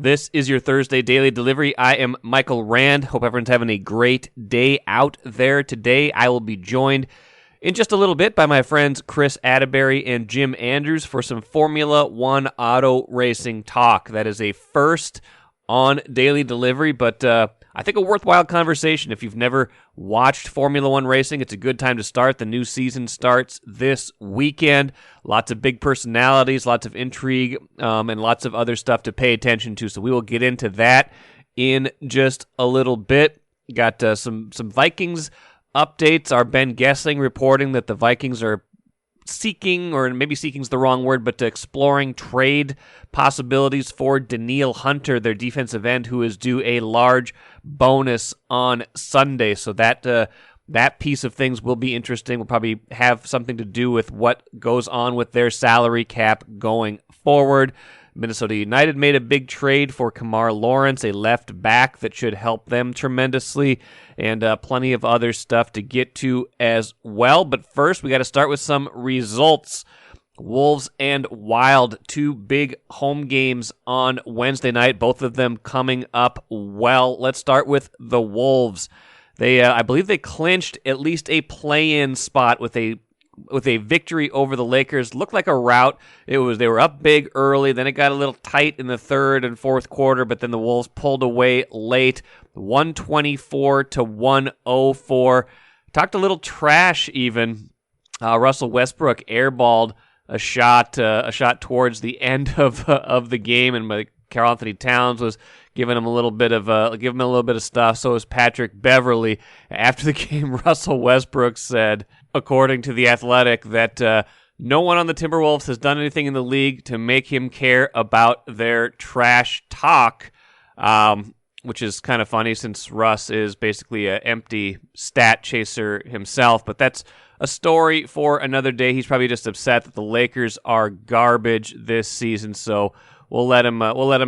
This is your Thursday Daily Delivery. I am Michael Rand. Hope everyone's having a great day out there today. I will be joined in just a little bit by my friends Kris Atteberry and Jim Andrews for some Formula One auto racing talk. That is a first on Daily Delivery, but I think a worthwhile conversation. If you've never watched Formula One racing, it's a good time to start. The new season starts this weekend. Lots of big personalities, lots of intrigue, and lots of other stuff to pay attention to. So we will get into that in just a little bit. Got some Vikings updates. Our Ben Gessling reporting that the Vikings are seeking, or maybe seeking's the wrong word, but exploring trade possibilities for Danielle Hunter, their defensive end, who is due a large bonus on Sunday. So that piece of things will be interesting. Will probably have something to do with what goes on with their salary cap going forward. Minnesota United made a big trade for Kamar Lawrence, a left back that should help them tremendously, and plenty of other stuff to get to as well. But first, we got to start with some results. Wolves and Wild, two big home games on Wednesday night, both of them coming up well. Let's start with the Wolves. They, I believe they clinched at least a play-in spot with a victory over the Lakers. Looked like a rout. They were up big early, then it got a little tight in the third and fourth quarter, but then the Wolves pulled away late, 124-104. Talked a little trash even. Russell Westbrook airballed a shot towards the end of the game, and Karl Anthony Towns was giving him a little bit of stuff. So was Patrick Beverley. After the game, Russell Westbrook said, according to The Athletic, that no one on the Timberwolves has done anything in the league to make him care about their trash talk, which is kind of funny since Russ is basically an empty stat chaser himself. But that's a story for another day. He's probably just upset that the Lakers are garbage this season, so we'll let him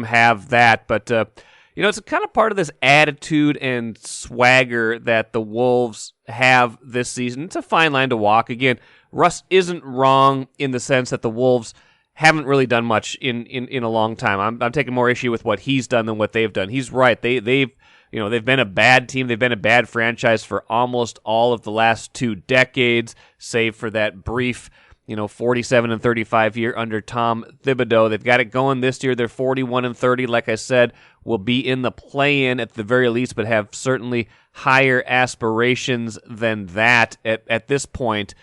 have that. But it's kind of part of this attitude and swagger that the Wolves have this season. It's a fine line to walk. Again, Russ isn't wrong in the sense that the Wolves haven't really done much in a long time. I'm taking more issue with what he's done than what they've done. He's right. They've been a bad team. They've been a bad franchise for almost all of the last 2 decades, save for that brief 47 and 35 year under Tom Thibodeau. They've got it going this year. They're 41 and 30. Like I said, will be in the play-in at the very least, but have certainly higher aspirations than that at this point.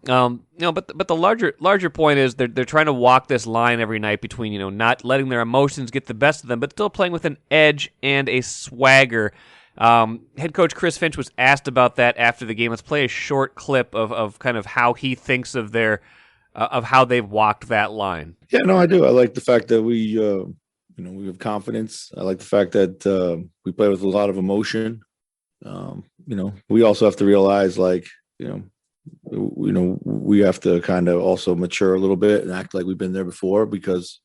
But the larger point is they're trying to walk this line every night between not letting their emotions get the best of them, but still playing with an edge and a swagger. Head coach Chris Finch was asked about that after the game. Let's play a short clip of kind of how he thinks of their of how they've walked that line. Yeah, no, I do. I like the fact that we have confidence. I like the fact that we play with a lot of emotion. We also have to realize, we have to kind of also mature a little bit and act like we've been there before, because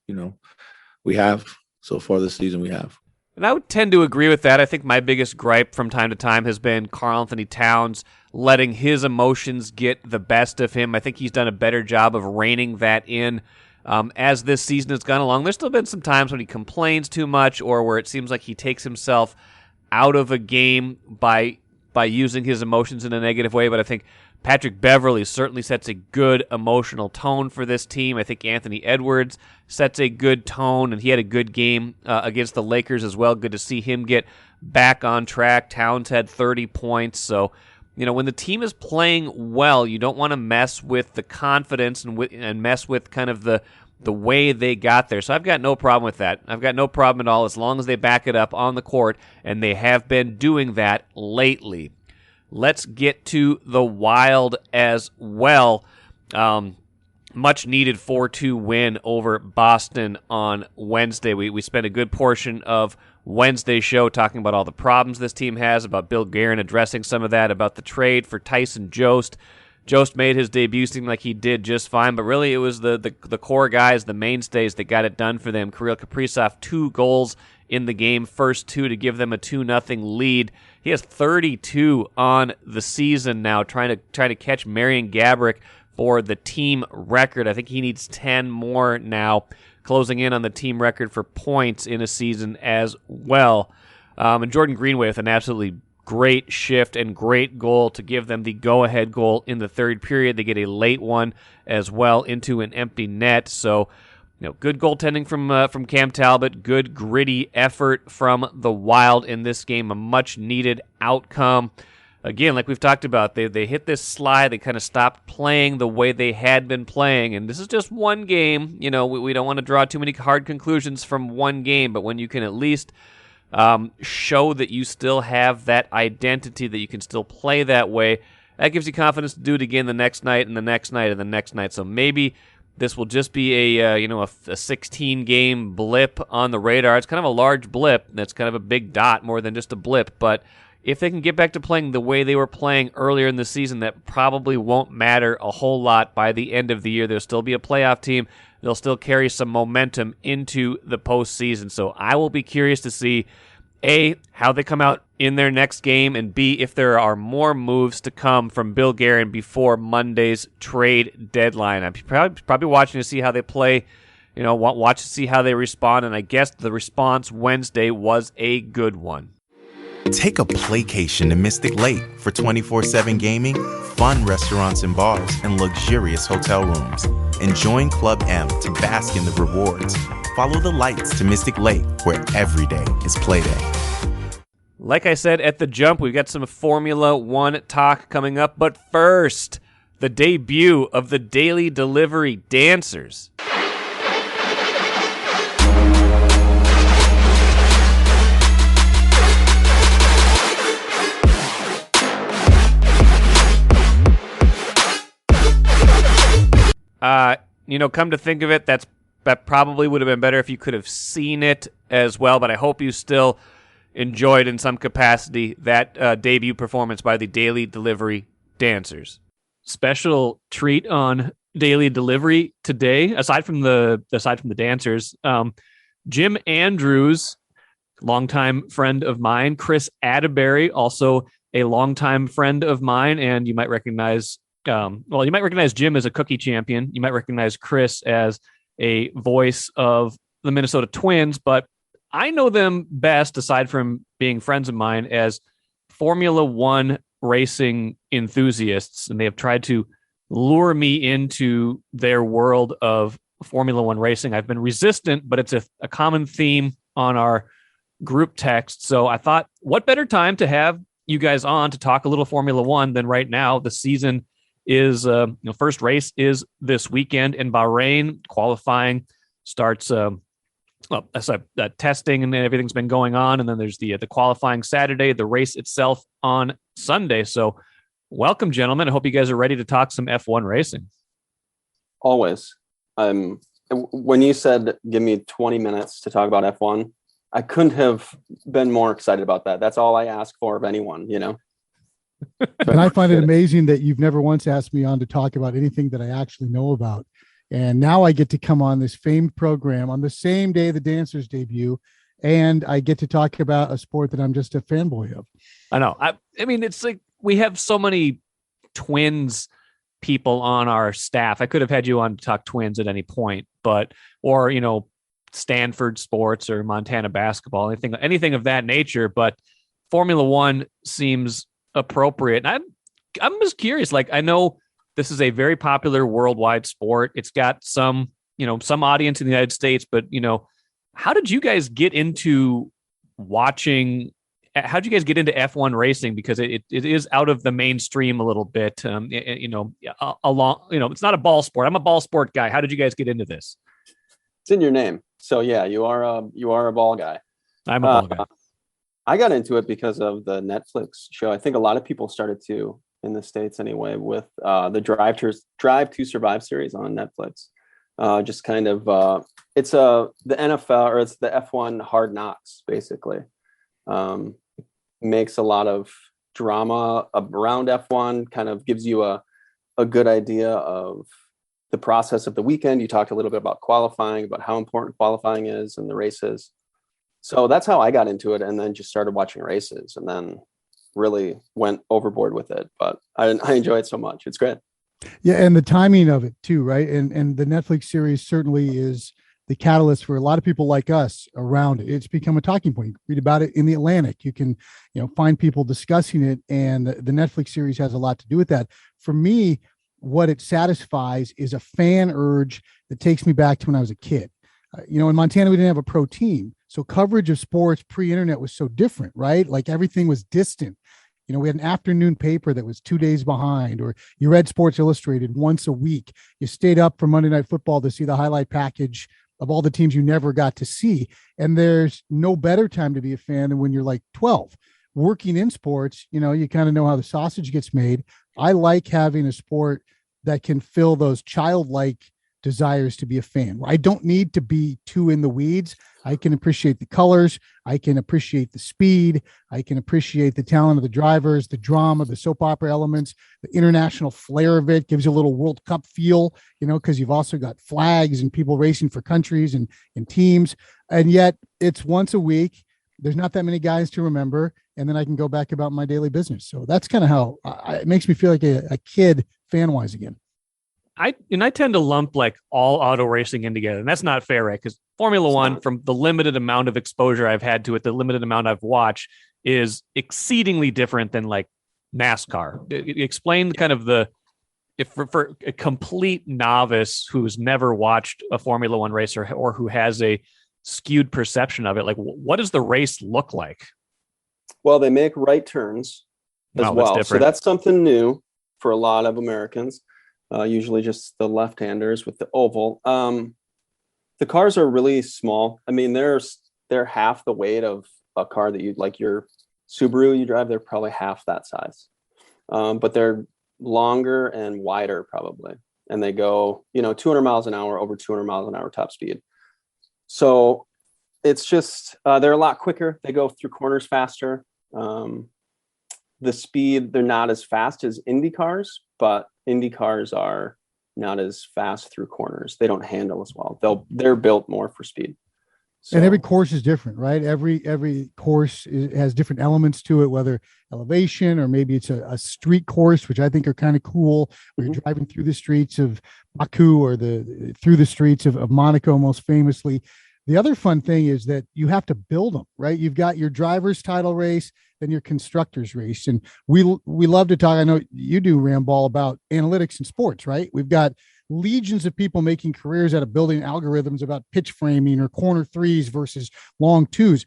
we have so far this season. We have. And I would tend to agree with that. I think my biggest gripe from time to time has been Karl Anthony Towns letting his emotions get the best of him. I think he's done a better job of reining that in as this season has gone along. There's still been some times when he complains too much, or where it seems like he takes himself out of a game by using his emotions in a negative way. But I think Patrick Beverley certainly sets a good emotional tone for this team. I think Anthony Edwards sets a good tone, and he had a good game against the Lakers as well. Good to see him get back on track. Towns had 30 points. So, when the team is playing well, you don't want to mess with the confidence and mess with kind of the way they got there. So I've got no problem with that. I've got no problem at all as long as they back it up on the court, and they have been doing that lately. Let's get to the Wild as well. Much needed 4-2 win over Boston on Wednesday. We spent a good portion of Wednesday's show talking about all the problems this team has, about Bill Guerin addressing some of that, about the trade for Tyson Jost. Jost made his debut seem like he did just fine, but really it was the core guys, the mainstays that got it done for them. Kirill Kaprizov, 2 goals in the game, first 2 to give them a 2-0 lead. He has 32 on the season now, trying to catch Marian Gaborik for the team record. I think he needs 10 more now. closing in on the team record for points in a season as well. And Jordan Greenway with an absolutely great shift and great goal to give them the go-ahead goal in the third period. They get a late one as well into an empty net. So, good goaltending from Cam Talbot, good gritty effort from the Wild in this game, a much-needed outcome. Again, like we've talked about, they hit this slide. They kind of stopped playing the way they had been playing, and this is just one game. We don't want to draw too many hard conclusions from one game, but when you can at least show that you still have that identity, that you can still play that way, that gives you confidence to do it again the next night and the next night and the next night. So maybe this will just be a 16-game blip on the radar. It's kind of a large blip. That's kind of a big dot more than just a blip. But if they can get back to playing the way they were playing earlier in the season, that probably won't matter a whole lot by the end of the year. There'll still be a playoff team. They'll still carry some momentum into the postseason. So I will be curious to see, A, how they come out in their next game, and B, if there are more moves to come from Bill Guerin before Monday's trade deadline. I'm probably watching to see how they play, watch to see how they respond, and I guess the response Wednesday was a good one. Take a playcation to Mystic Lake for 24/7 gaming, fun restaurants and bars, and luxurious hotel rooms. And join Club M to bask in the rewards. Follow the lights to Mystic Lake, where every day is playday. Like I said at the jump, we've got some Formula One talk coming up, but first, the debut of the Daily Delivery Dancers. Come to think of it, that probably would have been better if you could have seen it as well, but I hope you still enjoyed in some capacity that debut performance by the Daily Delivery Dancers. Special treat on Daily Delivery today, aside from the dancers, Jim Andrews, longtime friend of mine, Kris Atteberry, also a longtime friend of mine, and you might recognize Jim as a cookie champion. You might recognize Kris as a voice of the Minnesota Twins, but I know them best, aside from being friends of mine, as Formula One racing enthusiasts, and they have tried to lure me into their world of Formula One racing. I've been resistant, but it's a common theme on our group text, so I thought, what better time to have you guys on to talk a little Formula One than right now? The season is first race is this weekend in Bahrain. Qualifying starts testing and everything's been going on, and then there's the qualifying Saturday, the race itself on Sunday. So welcome, gentlemen. I hope you guys are ready to talk some F1 racing. Always. When you said give me 20 minutes to talk about F1, I couldn't have been more excited about that. That's all I ask for of anyone, And I find it amazing that you've never once asked me on to talk about anything that I actually know about. And now I get to come on this famed program on the same day the dancers debut, and I get to talk about a sport that I'm just a fanboy of. I know. I mean, it's like we have so many Twins people on our staff. I could have had you on to talk Twins at any point, or Stanford sports or Montana basketball, anything of that nature. But Formula One seems appropriate. And I'm just curious. Like, I know this is a very popular worldwide sport. It's got some audience in the United States, but how did you guys get into watching? How did you guys get into F1 racing? Because it is out of the mainstream a little bit. It's not a ball sport. I'm a ball sport guy. How did you guys get into this? It's in your name. So yeah, you are a ball guy. I'm a ball guy. I got into it because of the Netflix show. I think a lot of people started to, in the States anyway, with the Drive to Survive series on Netflix. Just kind of, it's the NFL, or it's the F1 Hard Knocks, basically. Makes a lot of drama around F1, kind of gives you a good idea of the process of the weekend. You talked a little bit about qualifying, about how important qualifying is and the races. So that's how I got into it, and then just started watching races, and then really went overboard with it. But I enjoy it so much. It's great. Yeah, and the timing of it too, right? And the Netflix series certainly is the catalyst for a lot of people like us around it. It's become a talking point. You can read about it in the Atlantic. You can, find people discussing it, and the Netflix series has a lot to do with that. For me, what it satisfies is a fan urge that takes me back to when I was a kid. In Montana, we didn't have a pro team. So coverage of sports pre-internet was so different, right? Like everything was distant. We had an afternoon paper that was 2 days behind, or you read Sports Illustrated once a week. You stayed up for Monday Night Football to see the highlight package of all the teams you never got to see. And there's no better time to be a fan than when you're like 12. Working in sports, you kind of know how the sausage gets made. I like having a sport that can fill those childlike desires to be a fan. I don't need to be too in the weeds. I can appreciate the colors. I can appreciate the speed. I can appreciate the talent of the drivers, the drama, the soap opera elements, the international flair of it gives you a little World Cup feel, because you've also got flags and people racing for countries and teams. And yet it's once a week. There's not that many guys to remember. And then I can go back about my daily business. So that's kind of how it makes me feel like a kid fan-wise again. I tend to lump like all auto racing in together, and that's not fair, right? Because Formula One, from the limited amount of exposure I've had to it, the limited amount I've watched, is exceedingly different than like NASCAR. Explain kind of if for a complete novice who's never watched a Formula One race or who has a skewed perception of it, like what does the race look like? Well, they make right turns as well, so that's something new for a lot of Americans. Usually just the left-handers with the oval. The cars are really small. I mean, they're half the weight of a car that you like your Subaru you drive. They're probably half that size, but they're longer and wider probably. And they go, 200 miles an hour, over 200 miles an hour top speed. So it's just, they're a lot quicker. They go through corners faster. The speed, they're not as fast as Indy cars, but Indy cars are not as fast through corners. They don't handle as well. They're built more for speed. So, and every course is different, right? Every course has different elements to it, whether elevation or maybe it's a street course, which I think are kind of cool. Where you're driving through the streets of Baku or through the streets of Monaco, most famously. The other fun thing is that you have to build them, right? You've got your driver's title race, then your constructor's race. And we love to talk, I know you do, Ramball, about analytics in sports, right? We've got legions of people making careers out of building algorithms about pitch framing or corner threes versus long twos.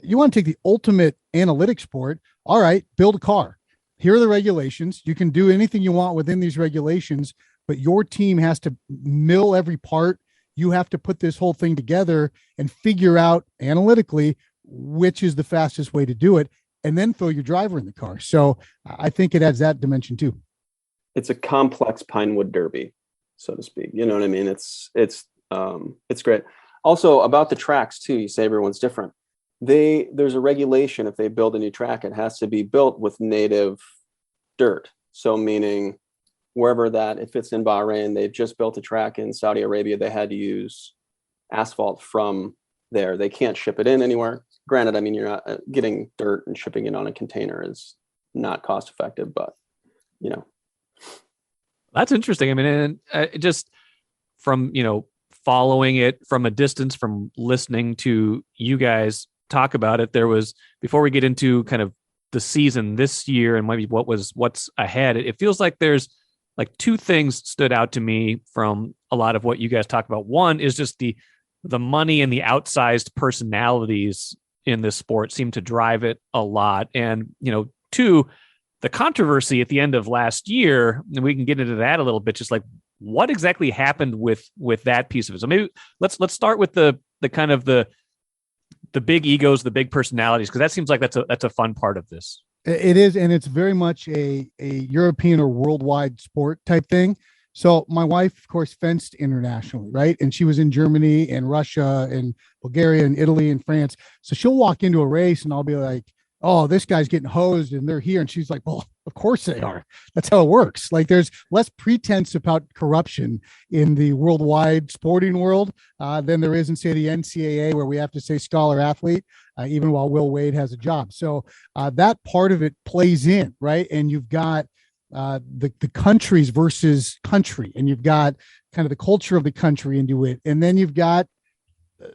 You want to take the ultimate analytic sport. All right, build a car. Here are the regulations. You can do anything you want within these regulations, but your team has to mill every part. You have to put this whole thing together and figure out analytically which is the fastest way to do it, and then throw your driver in the car. So I think it adds that dimension too. It's a complex Pinewood Derby, so to speak. You know what I mean? It's great. Also about the tracks too. You say everyone's different. There's a regulation. If they build a new track, it has to be built with native dirt. So meaning wherever that, if it's in Bahrain, they've just built a track in Saudi Arabia, they had to use asphalt from there. They can't ship it in anywhere. Granted, I mean, you're not getting dirt and shipping it on a container is not cost effective, but That's interesting. I mean, and just from, following it from a distance, from listening to you guys talk about it, there was, before we get into kind of the season this year and maybe what's ahead, it feels like there's like two things stood out to me from a lot of what you guys talk about. One is just the money and the outsized personalities in this sport seem to drive it a lot. And, two, the controversy at the end of last year, and we can get into that a little bit, just like what exactly happened with that piece of it. So maybe let's start with the kind of the big egos, the big personalities, because that seems like that's a fun part of this. It is, and it's very much a European or worldwide sport type thing. So my wife, of course, fenced internationally, right? And she was in Germany and Russia and Bulgaria and Italy and France. So she'll walk into a race and I'll be like, oh, this guy's getting hosed and they're here. And she's like, well, of course they are. That's how it works. Like there's less pretense about corruption in the worldwide sporting world than there is in, say, the NCAA, where we have to say scholar athlete, even while Will Wade has a job. So that part of it plays in, right? And you've got the countries versus country, and you've got kind of the culture of the country into it. And then you've got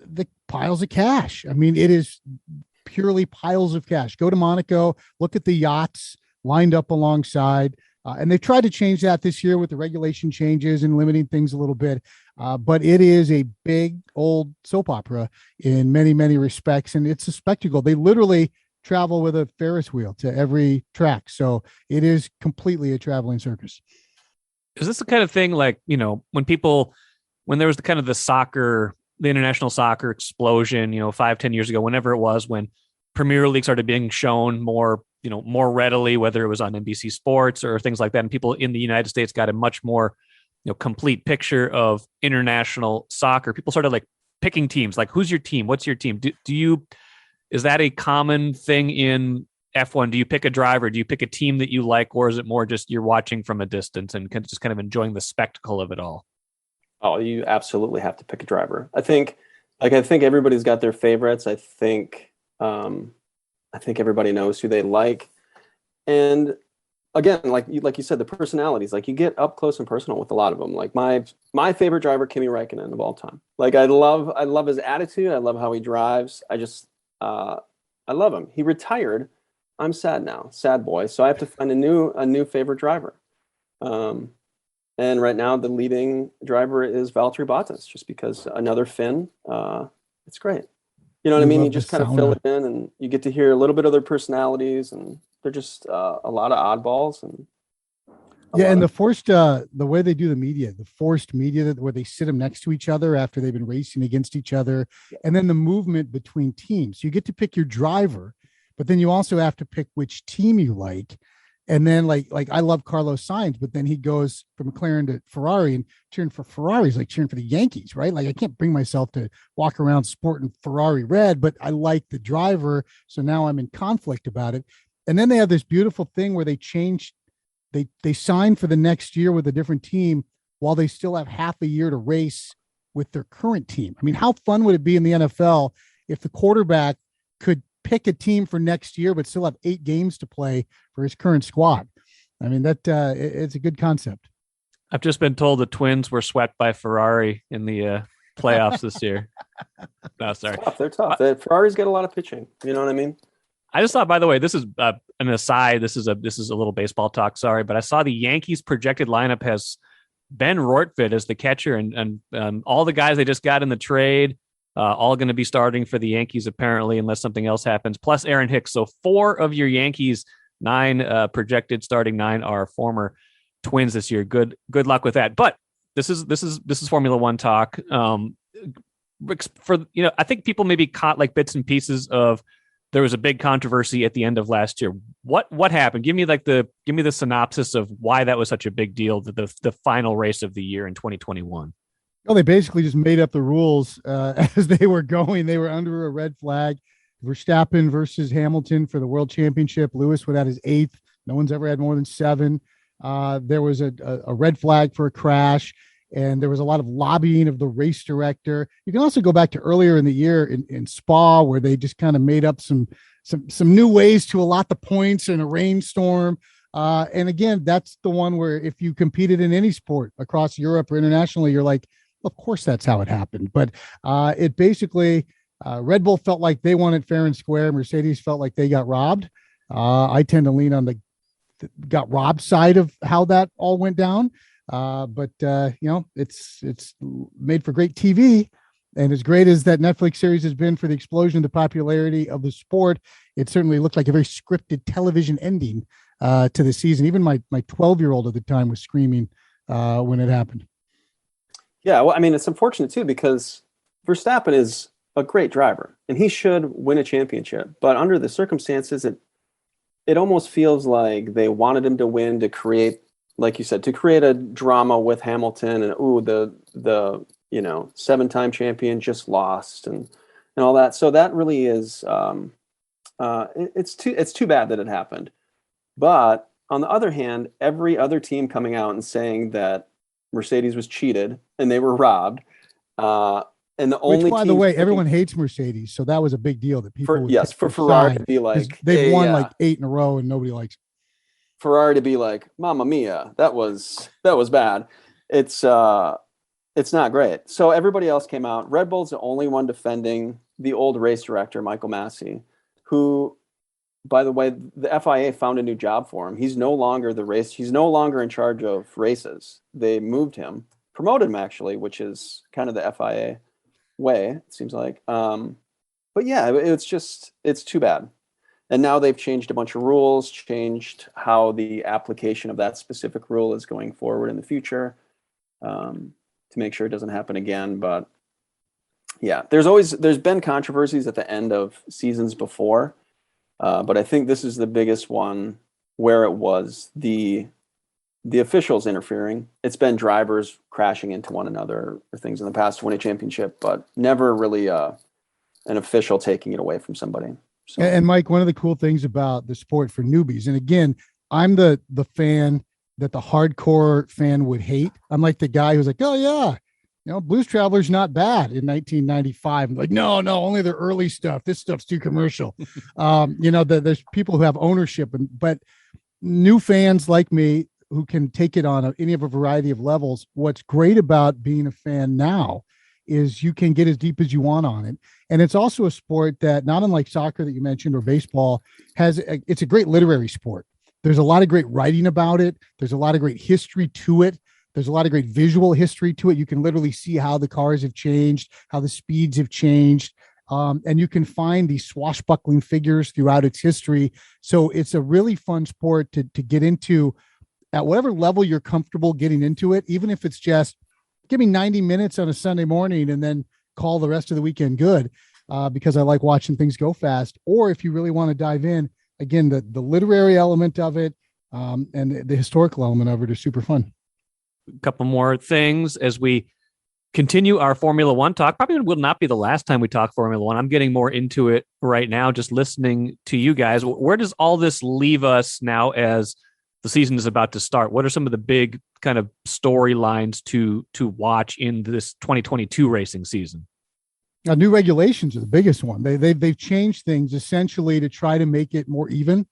the piles of cash. I mean, it is purely piles of cash. Go to Monaco, look at the yachts lined up alongside. And they tried to change that this year with the regulation changes and limiting things a little bit. But it is a big old soap opera in many, many respects. And it's a spectacle. They literally travel with a Ferris wheel to every track. So it is completely a traveling circus. Is this the kind of thing like, when there was the international soccer explosion, 5-10 years ago, whenever it was, when Premier League started being shown more readily, whether it was on NBC Sports or things like that, and people in the United States got a much more, complete picture of international soccer. People started like picking teams, like, who's your team? What's your team? Is that a common thing in F1? Do you pick a driver? Do you pick a team that you like, or is it more just you're watching from a distance and just kind of enjoying the spectacle of it all? Oh, you absolutely have to pick a driver. I think everybody's got their favorites. I think everybody knows who they like. And again, like you said, the personalities, like you get up close and personal with a lot of them. Like my favorite driver, Kimi Räikkönen of all time. Like I love his attitude. I love how he drives. I love him. He retired. I'm sad now, sad boy. So I have to find a new favorite driver. And right now the leading driver is Valtteri Bottas, just because another Finn. It's great. You know what I mean? You just kind of fill it in, and you get to hear a little bit of their personalities, and they're just a lot of oddballs. And and the way they do the forced media where they sit them next to each other after they've been racing against each other, and then the movement between teams. You get to pick your driver, but then you also have to pick which team you like. And then like I love Carlos Sainz, but then he goes from McLaren to Ferrari, and cheering for Ferrari is like cheering for the Yankees, right? Like I can't bring myself to walk around sporting Ferrari red, but I like the driver. So now I'm in conflict about it. And then they have this beautiful thing where they sign for the next year with a different team while they still have half a year to race with their current team. I mean, how fun would it be in the NFL if the quarterback could pick a team for next year, but still have 8 games to play for his current squad? I mean, it's a good concept. I've just been told the Twins were swept by Ferrari in the playoffs this year. No, sorry. They're tough. Ferrari's got a lot of pitching. You know what I mean? I just thought, by the way, this is an aside. This is a little baseball talk. Sorry, but I saw the Yankees projected lineup has Ben Rortvedt as the catcher, and all the guys they just got in the trade, all going to be starting for the Yankees apparently, unless something else happens. Plus Aaron Hicks. So 4 of your Yankees 9 projected starting 9 are former Twins this year. Good luck with that. But this is Formula One talk. I think people maybe caught like bits and pieces of. There was a big controversy at the end of last year. What happened? Give me the synopsis of why that was such a big deal. The final race of the year in 2021. Well, they basically just made up the rules as they were going. They were under a red flag. Verstappen versus Hamilton for the world championship. Lewis would have his 8th. No one's ever had more than 7. There was a red flag for a crash. And there was a lot of lobbying of the race director. You can also go back to earlier in the year in Spa, where they just kind of made up some new ways to allot the points in a rainstorm. And again, that's the one where if you competed in any sport across Europe or internationally, you're like, of course, that's how it happened. But it basically, Red Bull felt like they won it fair and square. Mercedes felt like they got robbed. I tend to lean on the got robbed side of how that all went down. But it's made for great TV, and as great as that Netflix series has been for the explosion of the popularity of the sport, it certainly looked like a very scripted television ending to the season. Even my 12-year-old at the time was screaming when it happened. Yeah, well, I mean, it's unfortunate too, because Verstappen is a great driver and he should win a championship, but under the circumstances, it almost feels like they wanted him to win to create, like you said, to create a drama with Hamilton, and the 7-time champion just lost and all that. So that really is it's too bad that it happened. But on the other hand, every other team coming out and saying that Mercedes was cheated and they were robbed. And the only, by the way, everyone hates Mercedes, so that was a big deal that people for Ferrari to be like, they've won like 8 in a row and nobody likes it. Ferrari to be like, Mamma mia, that was bad. It's It's not great. So everybody else came out. Red Bull's the only one defending the old race director, Michael Massey, who, by the way, the FIA found a new job for him. He's no longer he's no longer in charge of races. They moved him, promoted him actually, which is kind of the FIA way, it seems like. But yeah, it's too bad. And now they've changed a bunch of rules, changed how the application of that specific rule is going forward in the future, to make sure it doesn't happen again. But yeah, there's been controversies at the end of seasons before. But I think this is the biggest one where it was the officials interfering. It's been drivers crashing into one another or things in the past to win a championship, but never really an official taking it away from somebody. So. And Mike, one of the cool things about the sport for newbies, and again, I'm the fan that the hardcore fan would hate. I'm like the guy who's like, oh yeah, Blues Traveler's not bad in 1995. I'm like, no, only the early stuff. This stuff's too commercial. There's people who have ownership, but new fans like me who can take it on any of a variety of levels. What's great about being a fan now is you can get as deep as you want on it. And it's also a sport that, not unlike soccer that you mentioned or baseball, it's a great literary sport. There's a lot of great writing about it. There's a lot of great history to it. There's a lot of great visual history to it. You can literally see how the cars have changed, how the speeds have changed. And you can find these swashbuckling figures throughout its history. So it's a really fun sport to get into at whatever level you're comfortable getting into it, even if it's just give me 90 minutes on a Sunday morning and then call the rest of the weekend good, because I like watching things go fast. Or if you really want to dive in, again, the literary element of it and the historical element of it are super fun. A couple more things as we continue our Formula One talk. Probably will not be the last time we talk Formula One. I'm getting more into it right now, just listening to you guys. Where does all this leave us now as the season is about to start? What are some of the big kind of storylines to watch in this 2022 racing season? New regulations are the biggest one. They've changed things essentially to try to make it more even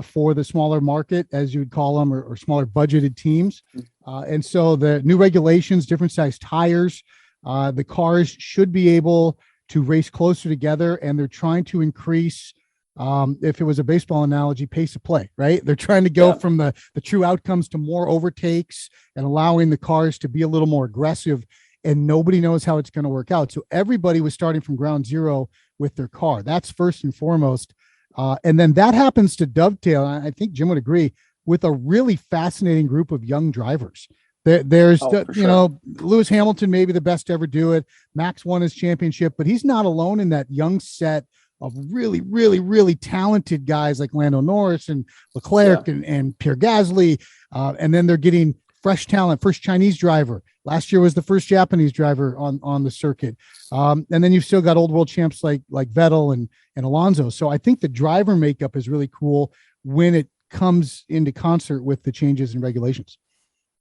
for the smaller market, as you would call them, or smaller budgeted teams. And so the new regulations, different size tires, the cars should be able to race closer together, and they're trying to increase, if it was a baseball analogy, pace of play, right? They're trying to go from the true outcomes to more overtakes and allowing the cars to be a little more aggressive, and nobody knows how it's going to work out. So everybody was starting from ground zero with their car. That's first and foremost. And then that happens to dovetail, I think Jim would agree, with a really fascinating group of young drivers. There's Lewis Hamilton, maybe the best to ever do it. Max won his championship, but he's not alone in that young set of really, really, really talented guys like Lando Norris and Leclerc and Pierre Gasly. And then they're getting fresh talent, first Chinese driver. Last year was the first Japanese driver on the circuit. And then you've still got old world champs like Vettel and Alonso. So I think the driver makeup is really cool when it comes into concert with the changes in regulations.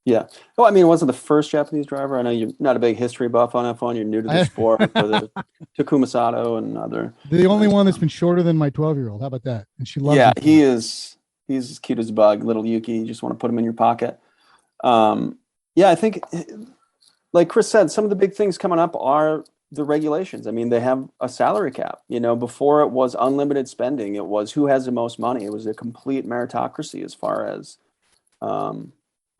Yeah. Well, I mean, it wasn't the first Japanese driver. I know you're not a big history buff on F1. You're new to the sport. But Takuma Sato and other. The only one that's been shorter than my 12-year-old. How about that? And she loves it. Yeah, he's as cute as a bug. Little Yuki. You just want to put him in your pocket. I think, like Kris said, some of the big things coming up are the regulations. I mean, they have a salary cap. Before it was unlimited spending. It was who has the most money. It was a complete meritocracy as far as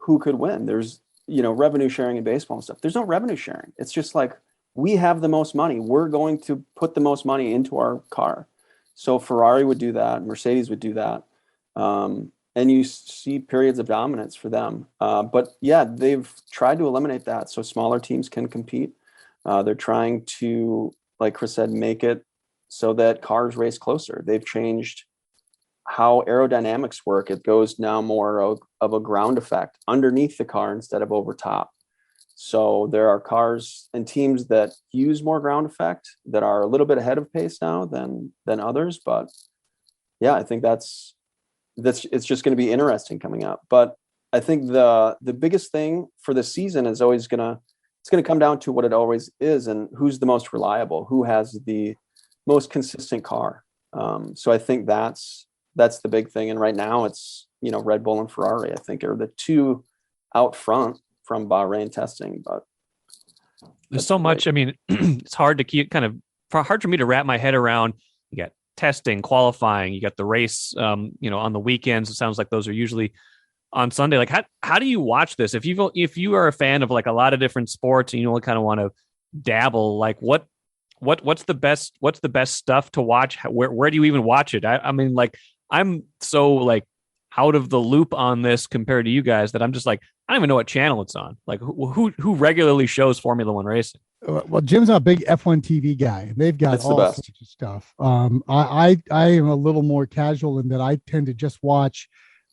who could win. There's, revenue sharing in baseball and stuff. There's no revenue sharing. It's just like, we have the most money. We're going to put the most money into our car. So Ferrari would do that. Mercedes would do that. And you see periods of dominance for them. But yeah, they've tried to eliminate that so smaller teams can compete. They're trying to, like Kris said, make it so that cars race closer. They've changed how aerodynamics work. It goes now more of a ground effect underneath the car instead of over top. So there are cars and teams that use more ground effect that are a little bit ahead of pace now than others. But yeah, I think it's just going to be interesting coming up. But I think the biggest thing for the season is always it's going to come down to what it always is, and who's the most reliable, who has the most consistent car. So I think that's the big thing. And right now it's, Red Bull and Ferrari, I think, are the two out front from Bahrain testing. But There's so much. I mean, it's hard to keep hard for me to wrap my head around. You got testing, qualifying, you got the race, on the weekends. It sounds like those are usually on Sunday. Like how do you watch this? If you are a fan of like a lot of different sports and you only kind of want to dabble, like what's the best stuff to watch? Where do you even watch it? I mean, like I'm so like out of the loop on this compared to you guys that I'm just like, I don't even know what channel it's on. Like who regularly shows Formula One racing? Well, Jim's a big F1 TV guy. They've got all sorts of stuff. I am a little more casual in that I tend to just watch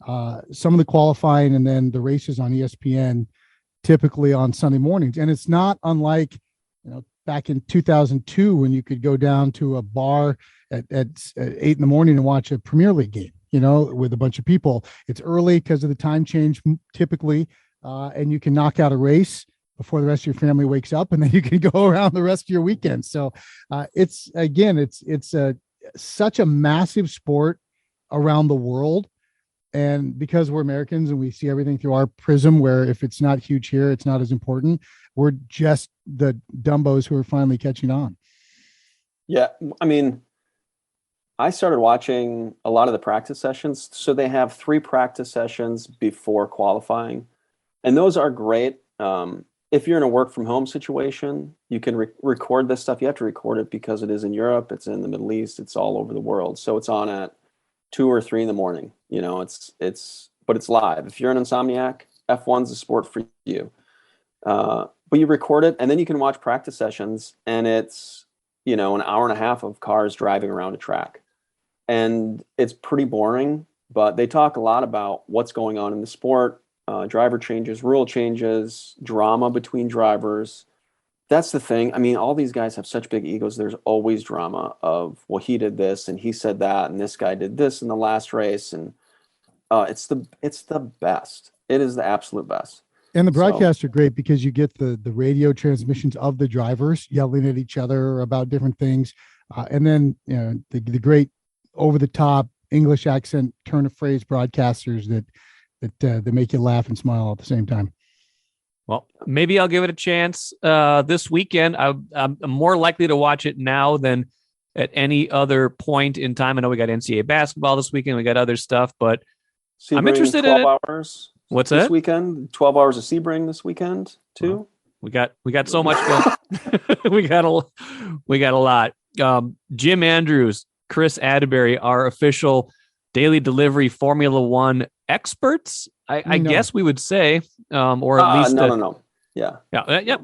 some of the qualifying and then the races on ESPN, typically on Sunday mornings. And it's not unlike, back in 2002 when you could go down to a bar at 8 in the morning and watch a Premier League game, with a bunch of people. It's early because of the time change typically, and you can knock out a race before the rest of your family wakes up, and then you can go around the rest of your weekend. So it's such a massive sport around the world. And because we're Americans and we see everything through our prism, where if it's not huge here, it's not as important. We're just the dumbos who are finally catching on. Yeah. I mean, I started watching a lot of the practice sessions. So they have 3 practice sessions before qualifying, and those are great. If you're in a work from home situation, you can record this stuff. You have to record it because it is in Europe, it's in the Middle East, it's all over the world. So it's on at 2 or 3 in the morning. But it's live. If you're an insomniac, F1's a sport for you. But you record it, and then you can watch practice sessions, and it's an hour and a half of cars driving around a track, and it's pretty boring. But they talk a lot about what's going on in the sport. Driver changes, rule changes, drama between drivers. That's the thing. I mean, all these guys have such big egos. There's always drama of, well, he did this and he said that, and this guy did this in the last race. And it's the best. It is the absolute best. And the broadcasts are great because you get the radio transmissions of the drivers yelling at each other about different things. And then, the great over the top English accent turn of phrase broadcasters that make you laugh and smile at the same time. Well, maybe I'll give it a chance this weekend. I'm more likely to watch it now than at any other point in time. I know we got NCAA basketball this weekend. We got other stuff, but I'm interested in it. 12 hours. What's this that? Weekend? 12 hours of Sebring this weekend too. We got so much going. we got a lot. Jim Andrews, Kris Atteberry, our official daily delivery Formula One experts, I guess we would say, or at least no. Yeah.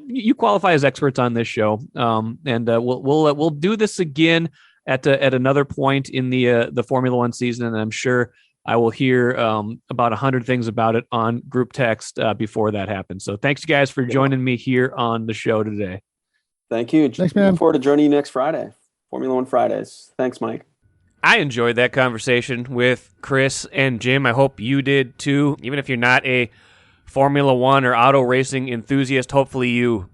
You qualify as experts on this show, and we'll do this again at another point in the Formula One season, and I'm sure I will hear about 100 things about it on group text before that happens. So thanks, you guys, for joining me here on the show today. Thank you. Thanks, man. Looking forward to joining you next Friday. Formula One Fridays. Thanks, Mike. I enjoyed that conversation with Kris and Jim. I hope you did too. Even if you're not a Formula One or auto racing enthusiast, hopefully you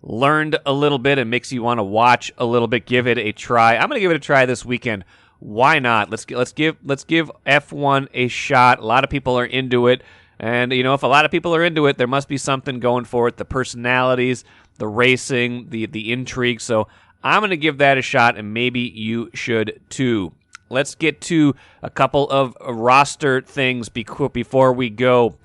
learned a little bit and makes you want to watch a little bit. Give it a try. I'm going to give it a try this weekend. Why not? Let's give F1 a shot. A lot of people are into it, and if a lot of people are into it, there must be something going for it. The personalities, the racing, the intrigue. So I'm going to give that a shot, and maybe you should too. Let's get to a couple of roster things before we go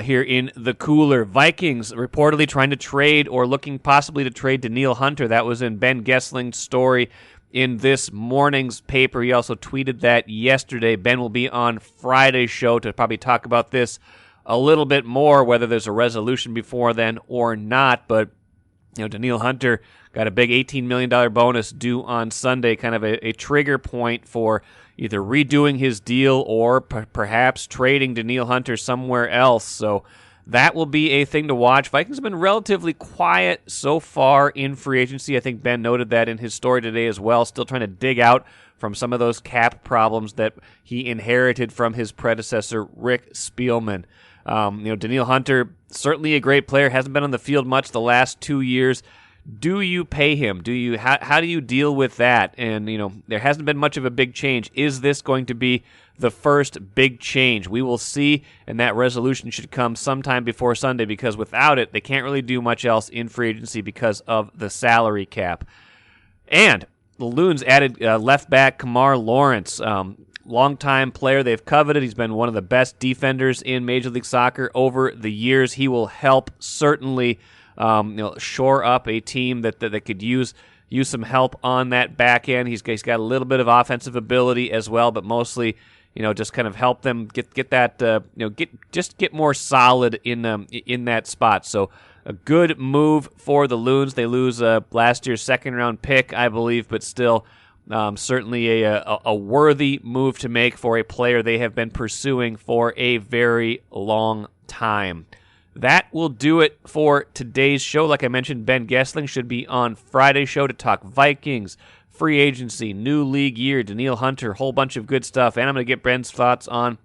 here in the cooler. Vikings reportedly trying to trade or looking possibly to trade Danielle Hunter. That was in Ben Gessling's story in this morning's paper. He also tweeted that yesterday. Ben will be on Friday's show to probably talk about this a little bit more, whether there's a resolution before then or not. But Danielle Hunter got a big $18 million bonus due on Sunday, kind of a trigger point for either redoing his deal or perhaps trading Danielle Hunter somewhere else. So that will be a thing to watch. Vikings have been relatively quiet so far in free agency. I think Ben noted that in his story today as well, still trying to dig out from some of those cap problems that he inherited from his predecessor, Rick Spielman. Danielle Hunter, certainly a great player, hasn't been on the field much the last 2 years. Do you pay him? How do you deal with that? And, there hasn't been much of a big change. Is this going to be the first big change? We will see, and that resolution should come sometime before Sunday, because without it, they can't really do much else in free agency because of the salary cap. And the Loons added left back Kamar Lawrence, longtime player they've coveted. He's been one of the best defenders in Major League Soccer over the years. He will help certainly shore up a team that could use some help on that back end. He's got a little bit of offensive ability as well, but mostly just kind of help them get that get more solid in that spot. So a good move for the Loons. They lose last year's second-round pick, I believe, but still certainly a worthy move to make for a player they have been pursuing for a very long time. That will do it for today's show. Like I mentioned, Ben Gessling should be on Friday's show to talk Vikings, free agency, new league year, Danielle Hunter, whole bunch of good stuff. And I'm going to get Ben's thoughts on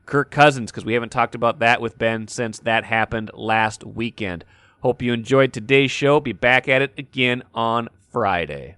Kirk Cousins, because we haven't talked about that with Ben since that happened last weekend. Hope you enjoyed today's show. Be back at it again on Friday.